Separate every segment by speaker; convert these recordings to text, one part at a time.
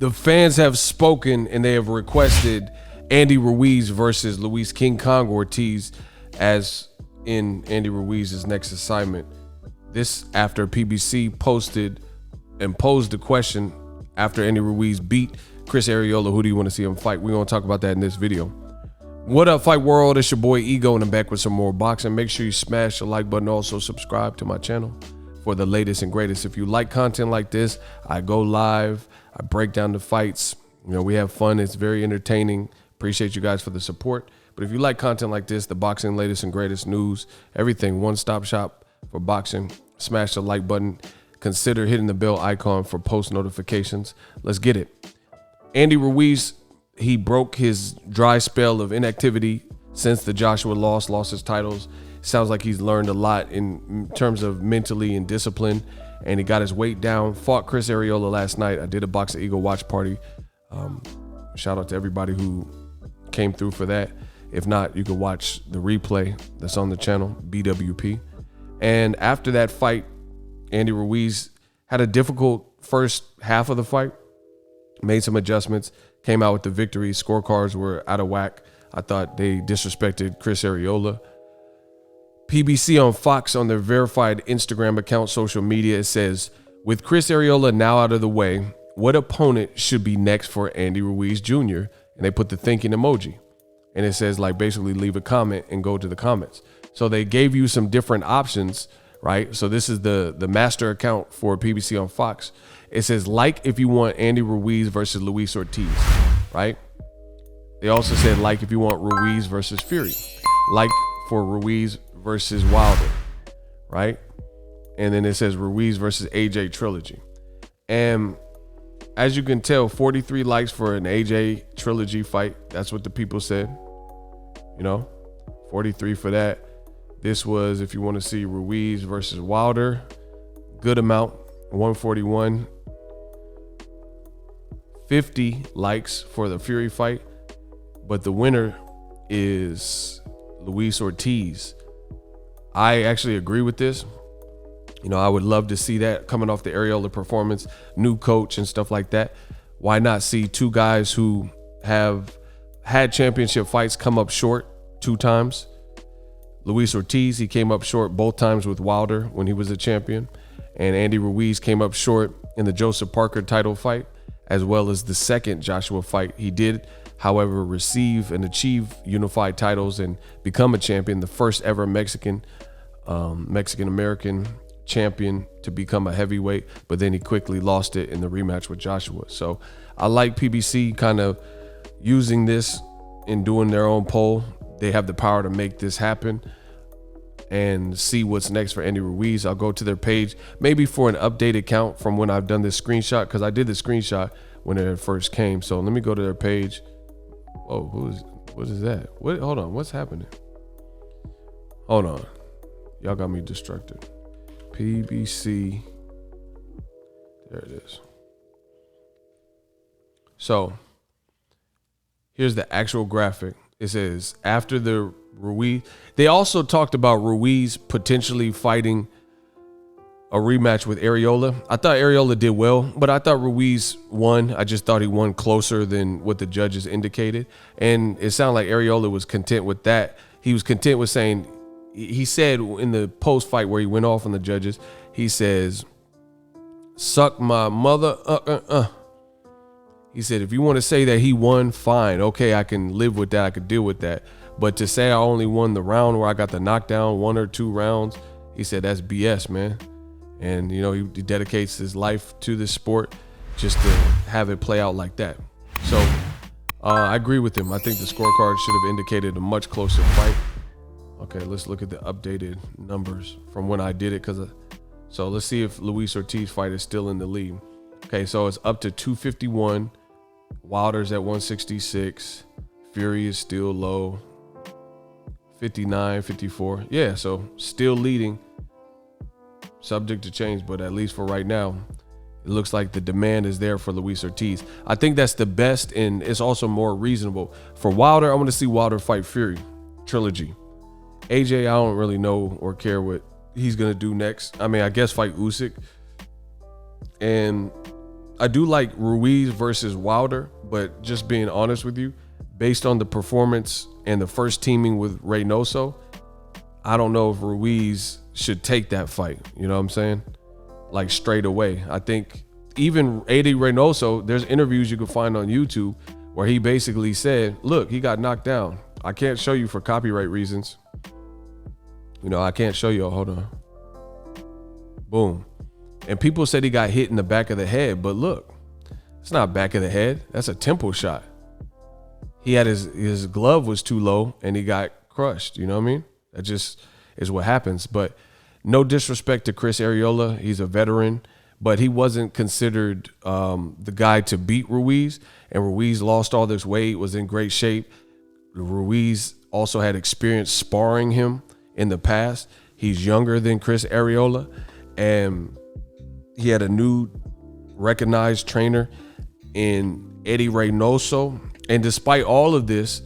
Speaker 1: the fans have spoken and they have requested Andy Ruiz versus Luis King Kong Ortiz as in Andy Ruiz's next assignment. This after PBC posted and posed the question after Andy Ruiz beat Chris Arreola, who do you want to see him fight? We're going to talk about that in this video. What up, Fight World? It's your boy Ego, and I'm back with some more boxing. Make sure you smash the like button. Also subscribe to my channel for the latest and greatest. If you like content like this, I go live. I break down the fights. You know, we have fun. It's very entertaining. Appreciate you guys for the support. But if you like content like this, the boxing latest and greatest news, everything, one-stop shop for boxing, smash the like button. Consider hitting the bell icon for post notifications. Let's get it. Andy Ruiz, he broke his dry spell of inactivity since the Joshua lost his titles. Sounds like he's learned a lot in terms of mentally and discipline, and he got his weight down. Fought Chris Arreola last night. I did a Boxingego watch party. Shout out to everybody who came through for that. If not, you can watch the replay that's on the channel, BWP. And after that fight, Andy Ruiz had a difficult first half of the fight, made some adjustments, came out with the victory. Scorecards were out of whack. I thought they disrespected Chris Arreola. PBC on Fox, on their verified Instagram account, social media, it says, with Chris Arreola now out of the way, what opponent should be next for Andy Ruiz Jr.? And they put the thinking emoji. And it says, like, basically leave a comment and go to the comments. So they gave you some different options, right? So this is the master account for PBC on Fox. It says, like, if you want Andy Ruiz versus Luis Ortiz, right? They also said, like, if you want Ruiz versus Fury, like for Ruiz versus Wilder, right? And then it says Ruiz versus AJ trilogy. And as you can tell, 43 likes for an AJ trilogy fight. That's what the people said. You know, 43 for that. This was, if you want to see Ruiz versus Wilder, good amount, 141. 50 likes for the Fury fight, but the winner is Luis Ortiz. I actually agree with this. You know, I would love to see that coming off the Arreola performance, new coach and stuff like that. Why not see two guys who have had championship fights come up short 2 times? Luis Ortiz, he came up short both times with Wilder when he was a champion. And Andy Ruiz came up short in the Joseph Parker title fight, as well as the second Joshua fight. He did, however, receive and achieve unified titles and become a champion, the first ever Mexican-American champion to become a heavyweight, but then he quickly lost it in the rematch with Joshua. So I like PBC kind of using this and doing their own poll. They have the power to make this happen and see what's next for Andy Ruiz. I'll go to their page, maybe for an updated count from when I've done this screenshot, because I did the screenshot when it first came. So let me go to their page. Oh, what is that? What? Hold on, what's happening? Hold on, y'all got me distracted. PBC, there it is. So here's the actual graphic. It says after the Ruiz, they also talked about Ruiz potentially fighting a rematch with Arreola. I thought Arreola did well, but I thought Ruiz won. I just thought he won closer than what the judges indicated. And it sounded like Arreola was content with that. He was content with saying, he said in the post fight where he went off on the judges, he says, suck my mother. He said, if you want to say that he won, fine. Okay, I can live with that. I could deal with that. But to say I only won the round where I got the knockdown, 1 or 2 rounds, he said, that's BS, man. And, you know, he dedicates his life to this sport just to have it play out like that. So I agree with him. I think the scorecard should have indicated a much closer fight. Okay, let's look at the updated numbers from when I did it. So let's see if Luis Ortiz fight is still in the lead. Okay, so it's up to 251. Wilder's at 166. Fury is still low. 59, 54. Yeah, so still leading. Subject to change, but at least for right now, it looks like the demand is there for Luis Ortiz. I think that's the best, and it's also more reasonable. For Wilder, I want to see Wilder fight Fury trilogy. AJ, I don't really know or care what he's going to do next. I mean, I guess fight Usyk. And do like Ruiz versus Wilder, but just being honest with you, based on the performance and the first teaming with Reynoso, I don't know if Ruiz should take that fight. You know what I'm saying? Like straight away. I think even Eddie Reynoso, there's interviews you can find on YouTube where he basically said, look, he got knocked down. I can't show you for copyright reasons. You know, I can't show you. Hold on. Boom. And people said he got hit in the back of the head, but look, it's not back of the head. That's a temple shot. He had his glove was too low and he got crushed. You know what I mean? That just is what happens. But no disrespect to Chris Arreola. He's a veteran, but he wasn't considered the guy to beat Ruiz. And Ruiz lost all this weight, was in great shape. Ruiz also had experience sparring him in the past. He's younger than Chris Arreola, and he had a new recognized trainer in Eddie Reynoso. And despite all of this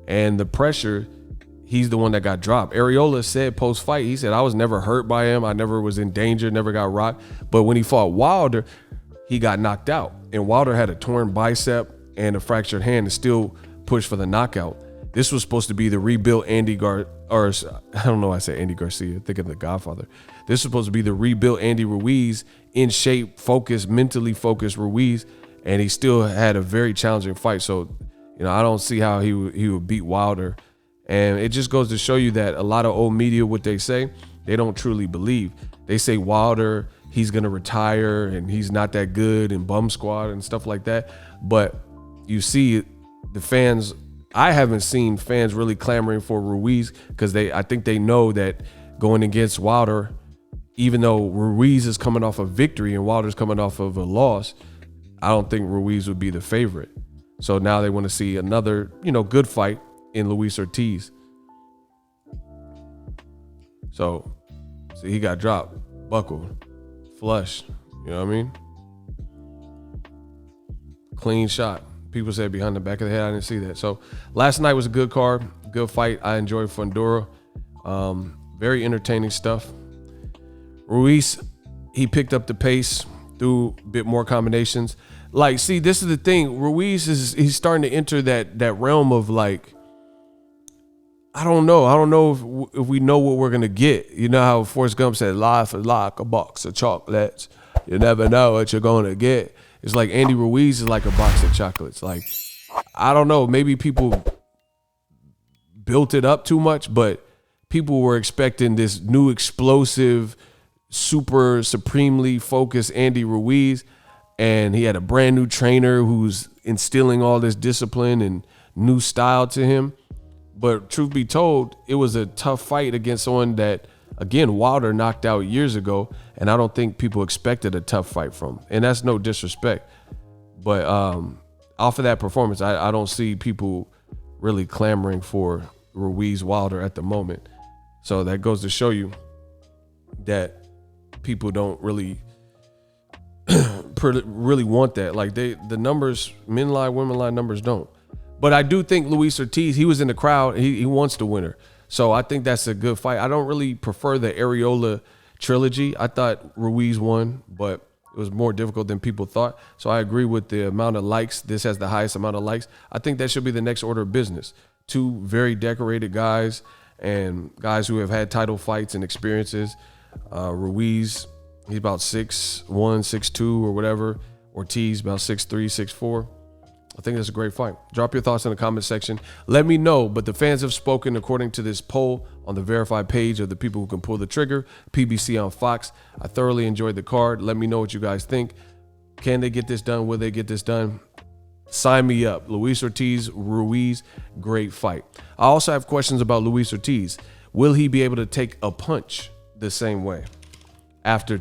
Speaker 1: and the pressure, he's the one that got dropped. Arreola said post-fight, he said, I was never hurt by him. I never was in danger, never got rocked. But when he fought Wilder, he got knocked out. And Wilder had a torn bicep and a fractured hand and still pushed for the knockout. This was supposed to be the rebuilt I don't know why I say Andy Garcia, think of The Godfather. This was supposed to be the rebuilt Andy Ruiz, in shape, focused, mentally focused Ruiz, and he still had a very challenging fight. So, you know, I don't see how he would beat Wilder. And it just goes to show you that a lot of old media, what they say, they don't truly believe. They say Wilder, he's going to retire and he's not that good and bum squad and stuff like that. But you see the fans, I haven't seen fans really clamoring for Ruiz because I think they know that going against Wilder, even though Ruiz is coming off a victory and Wilder's coming off of a loss, I don't think Ruiz would be the favorite. So now they want to see another, you know, good fight in Luis Ortiz. So see, he got dropped, buckled, flush. You know what I mean? Clean shot. People said behind the back of the head. I didn't see that. So last night was a good card, good fight. I enjoyed Fundora. Very entertaining stuff. Ruiz, he picked up the pace, threw a bit more combinations. Like, see, this is the thing. Ruiz he's starting to enter that realm of like, I don't know if we know what we're gonna get. You know how Forrest Gump said, "Life is like a box of chocolates. You never know what you're gonna get." It's like Andy Ruiz is like a box of chocolates. Like, I don't know. Maybe people built it up too much, but people were expecting this new explosive, super supremely focused Andy Ruiz, and he had a brand new trainer who's instilling all this discipline and new style to him. But truth be told, it was a tough fight against someone that, again, Wilder knocked out years ago, and I don't think people expected a tough fight from him. And that's no disrespect. But off of that performance, I don't see people really clamoring for Ruiz Wilder at the moment. So that goes to show you that people don't really really want that. Like, the numbers, men lie, women lie, numbers don't. But I do think Luis Ortiz, he was in the crowd. He wants the winner. So I think that's a good fight. I don't really prefer the Arreola trilogy. I thought Ruiz won, but it was more difficult than people thought. So I agree with the amount of likes. This has the highest amount of likes. I think that should be the next order of business. Two very decorated guys and guys who have had title fights and experiences. Ruiz, he's about 6'1", 6'2", or whatever. Ortiz, about 6'3", 6'4". I think that's a great fight. Drop your thoughts in the comment section. Let me know. But the fans have spoken according to this poll on the verified page of the people who can pull the trigger, PBC on Fox. I thoroughly enjoyed the card. Let me know what you guys think. Can they get this done? Will they get this done? Sign me up. Luis Ortiz, Ruiz, great fight. I also have questions about Luis Ortiz. Will he be able to take a punch the same way? After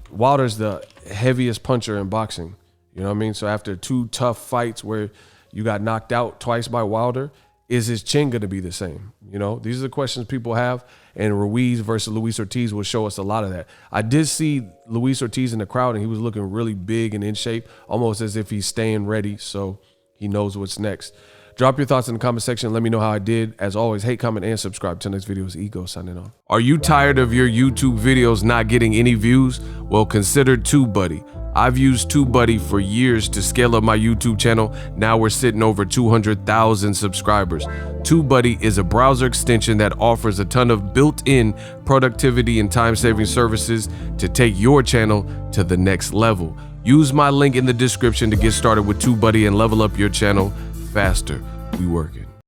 Speaker 1: Wilder's the heaviest puncher in boxing. You know what I mean? So after two tough fights where you got knocked out twice by Wilder, is his chin going to be the same? You know, these are the questions people have, and Ruiz versus Luis Ortiz will show us a lot of that. I did see Luis Ortiz in the crowd, and he was looking really big and in shape, almost as if he's staying ready, so he knows what's next. Drop your thoughts in the comment section. Let me know how I did. As always, hate, comment, and subscribe. Till next video is Ego signing off. Are you tired of your YouTube videos not getting any views? Well, consider TUBEBUDDY. I've used TUBEBUDDY for years to scale up my YouTube channel. Now we're sitting over 200,000 subscribers. TUBEBUDDY is a browser extension that offers a ton of built-in productivity and time-saving services to take your channel to the next level. Use my link in the description to get started with TUBEBUDDY and level up your channel faster. We working.